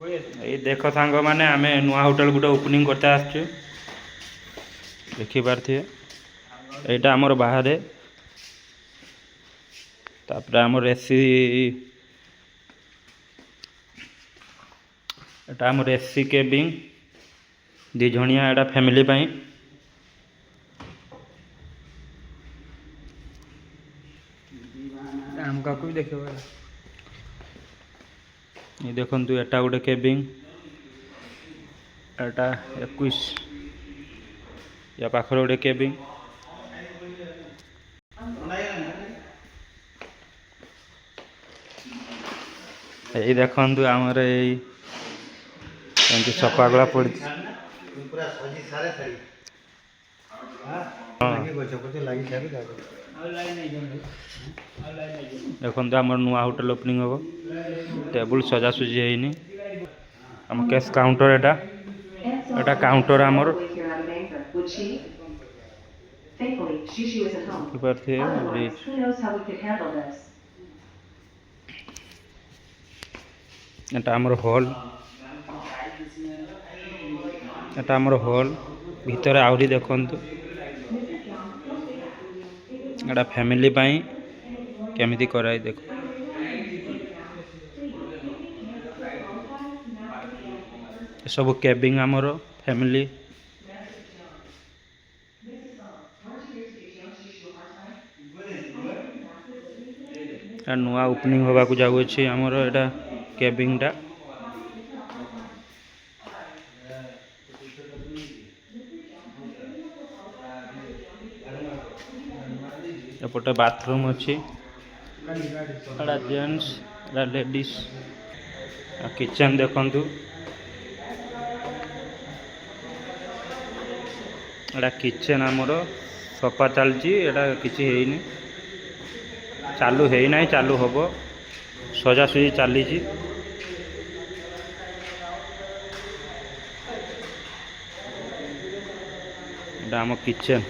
ये देख सांग मैंने आम नुआ होटेल गोटे ओपनिंग करते आसचु देखिपारे यहाँ आमर बाहर तापर आमर एसी एटा आमर एसी केबिन दिजणिया एटा फैमिली पाई भी देखो ये देखु एटा गोटे केबिन एटा 21 या पाखर गोटे केबिन ये देखु आमर ये सफागला पड़ देखो आम नुआ होटेल ओपनिंग हम टेबुल सजासुजी है आम कैश काउंटर एटा काउंटर आमर एटा आमर हॉल एटा आमर हॉल भीतर आहरी देखंतु एटा फैमिली पाई केमिति कराई देखो सब केबिन आमर फैमिली नुआ ओपनिंग होगा को जाऊँगी आमर एटा केबिन टा एपटे बाथरूम अच्छी एटा जेंट्स एटा लेडीज किचन देखंतु एटा किचन आमर सफा चलची एटा किछि हेइनी चालू है ना चालू हम सजासुजी चली आम किचन।